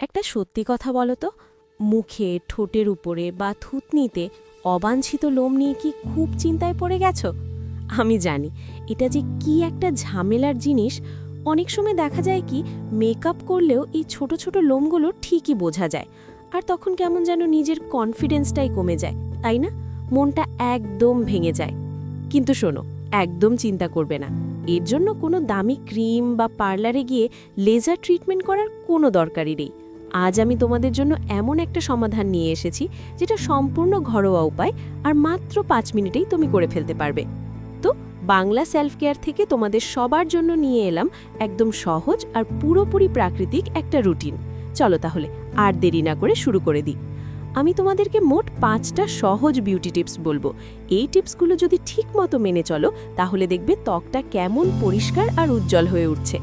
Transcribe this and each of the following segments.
একটা সত্যি কথা বলো তো, মুখে, ঠোঁটের উপরে বা থুতনিতে অবাঞ্ছিত লোম নিয়ে কি খুব চিন্তায় পড়ে গেছো? আমি জানি এটা যে কি একটা ঝামেলার জিনিস। অনেক সময় দেখা যায় কি মেকআপ করলেও এই ছোট ছোট লোমগুলো ঠিকই বোঝা যায়, আর তখন কেমন যেন নিজের কনফিডেন্সটাই কমে যায়, তাই না? মনটা একদম ভেঙে যায়। কিন্তু শোনো, একদম চিন্তা করবে না। এর জন্য কোনো দামি ক্রিম বা পার্লারে গিয়ে লেজার ট্রিটমেন্ট করার কোনো দরকারই নেই। আজ আমি তোমাদের জন্য এমন একটা সমাধান নিয়ে এসেছি যেটা সম্পূর্ণ ঘরোয়া উপায়, আর মাত্র 5 মিনিটেই তুমি করে ফেলতে পারবে। তো বাংলা সেলফ কেয়ার থেকে তোমাদের সবার জন্য নিয়ে এলাম একদম সহজ আর পুরোপুরি প্রাকৃতিক একটা রুটিন। চলো তাহলে আর দেরি না করে শুরু করে দিই। আমি তোমাদেরকে মোট 5টা সহজ বিউটি টিপস বলবো। এই টিপসগুলো যদি ঠিকমতো মেনে চলো তাহলে দেখবে ত্বকটা কেমন পরিষ্কার আর উজ্জ্বল হয়ে উঠছে।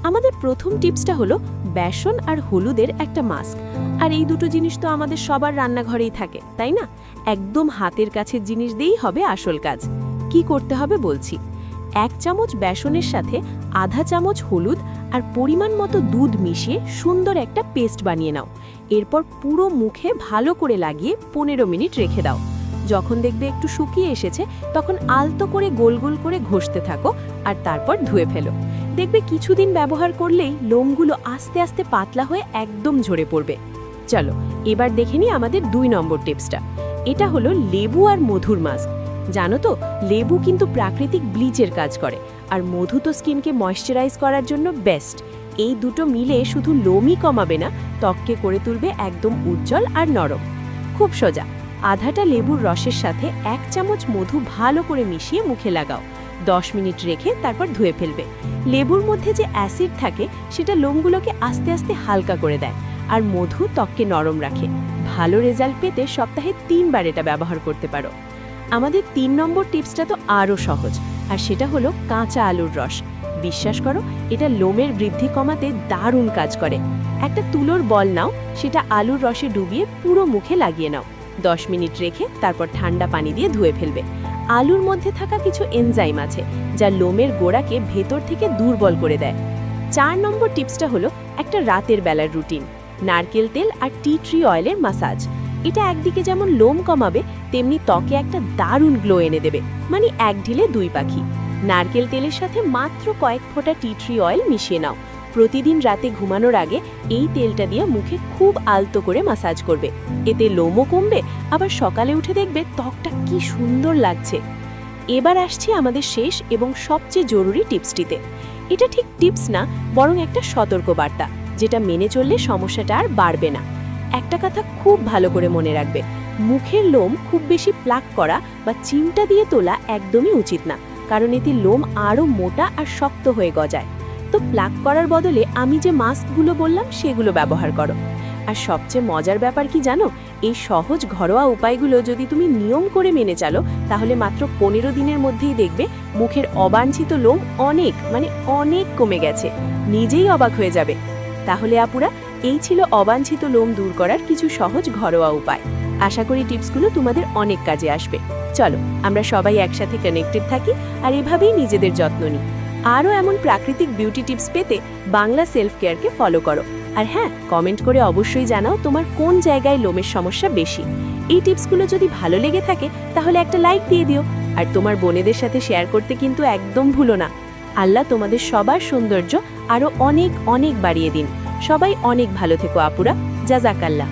আমাদের প্রথম টিপসটা হলো বেসন আর হলুদের একটা মাস্ক। আর এই দুটো জিনিস তো আমাদের সবার রান্নাঘরেই থাকে, তাই না? একদম হাতের কাছের জিনিস দিয়েই হবে আসল কাজ। কি করতে হবে বলছি। 1 চামচ বেসনের সাথে আধা চামচ হলুদ আর পরিমাণ মতো দুধ মিশিয়ে সুন্দর একটা পেস্ট বানিয়ে নাও। এরপর পুরো মুখে ভালো করে লাগিয়ে 15 মিনিট রেখে দাও। যখন দেখবে একটু শুকিয়ে এসেছে তখন আলতো করে গোল গোল করে ঘষতে থাকো আর তারপর ধুয়ে ফেলো। দেখবে কিছুদিন ব্যবহার করলেই লোমগুলো আস্তে আস্তে পাতলা হয়ে একদম ঝরে পড়বে। চলো এবার দেখে নিই আমাদের 2 নম্বর টিপসটা। এটা হলো লেবু আর মধুর মাস্ক। জানো তো, লেবু কিন্তু প্রাকৃতিক ব্লিচের কাজ করে, আর মধু তো স্কিনকে ময়েশ্চারাইজ করার জন্য বেস্ট। এই দুটো মিলে শুধু লোমই কমাবে না, ত্বককে করে তুলবে একদম উজ্জ্বল আর নরম। খুব সোজা, আধাটা লেবুর রসের সাথে 1 চামচ মধু ভালো করে মিশিয়ে মুখে লাগাও। 10 মিনিট রেখে তারপর ধুয়ে ফেলবে। লেবুর মধ্যে যে অ্যাসিড থাকে সেটা লোমগুলোকে আস্তে আস্তে হালকা করে দেয়, আর মধু ত্বককে নরম রাখে। ভালো রেজাল্ট পেতে সপ্তাহে 3 বার এটা ব্যবহার করতে পারো। আমাদের 3 নম্বর টিপসটা তো আরও সহজ, আর সেটা হলো কাঁচা আলুর রস। বিশ্বাস করো, এটা লোমের বৃদ্ধি কমাতে দারুণ কাজ করে। একটা তুলোর বল নাও, সেটা আলুর রসে ডুবিয়ে পুরো মুখে লাগিয়ে নাও। 10 মিনিট রেখে তারপর ঠান্ডা পানি দিয়ে ধুয়ে ফেলবে। আলুর মধ্যে থাকা কিছু এনজাইম আছে যা লোমের গোড়াকে ভেতর থেকে দুর্বল করে দেয়। 4 নম্বর টিপসটা হলো একটা রাতের বেলার রুটিন। নারকেল তেল আর টি ট্রি অয়েলের মাসাজ। এটা একদিকে যেমন লোম কমাবে, তেমনি ত্বকে একটা দারুণ গ্লো এনে দেবে। মানে এক ঢিলে 2 পাখি। নারকেল তেলের সাথে মাত্র কয়েক ফোঁটা টি ট্রি অয়েল মিশিয়ে নাও। প্রতিদিন রাতে ঘুমানোর আগে এই তেলটা দিয়ে মুখে খুব আলতো করে মাসাজ করবে। এতে লোমও কমবে, আবার সকালে উঠে দেখবে ত্বকটা কি সুন্দর লাগছে। এবার আসছি আমাদের শেষ এবং সবচেয়ে জরুরি টিপসটিতে। এটা ঠিক টিপস না, বরং একটা সতর্কবার্তা, যেটা মেনে চললে সমস্যাটা আর বাড়বে না। একটা কথা খুব ভালো করে মনে রাখবে, মুখের লোম খুব বেশি প্লাক করা বা চিমটা দিয়ে তোলা একদমই উচিত না, কারণ এতে লোম আরও মোটা আর শক্ত হয়ে গজায়। তো প্লাক করার বদলে আমি যে মাস্কগুলো বললাম সেগুলো ব্যবহার করো। আর সবচেয়ে মজার ব্যাপার কি জানো, এই সহজ ঘরোয়া উপায়গুলো যদি তুমি নিয়ম করে মেনে চলো তাহলে মাত্র 15 দিনের মধ্যেই দেখবে মুখের অবাঞ্ছিত লোম অনেক কমে গেছে। নিজেই অবাক হয়ে যাবে। তাহলে আপুরা, এই ছিল অবাঞ্ছিত লোম দূর করার কিছু সহজ ঘরোয়া উপায়। আশা করি টিপসগুলো তোমাদের অনেক কাজে আসবে। চলো আমরা সবাই একসাথে কানেক্টেড থাকি আর এভাবেই নিজেদের যত্ন নিই। আরও এমন প্রাকৃতিক বিউটি টিপস পেতে বাংলা সেলফ কেয়ারকে ফলো করো। আর হ্যাঁ, কমেন্ট করে অবশ্যই জানাও তোমার কোন জায়গায় লোমের সমস্যা বেশি। এই টিপসগুলো যদি ভালো লেগে থাকে তাহলে একটা লাইক দিয়ে দিও, আর তোমার বোনেদের সাথে শেয়ার করতে কিন্তু একদম ভুলো না। আল্লাহ তোমাদের সবার সৌন্দর্য আরও অনেক অনেক বাড়িয়ে দিন। সবাই অনেক ভালো থেকো আপুরা। জাযাকাল্লাহ।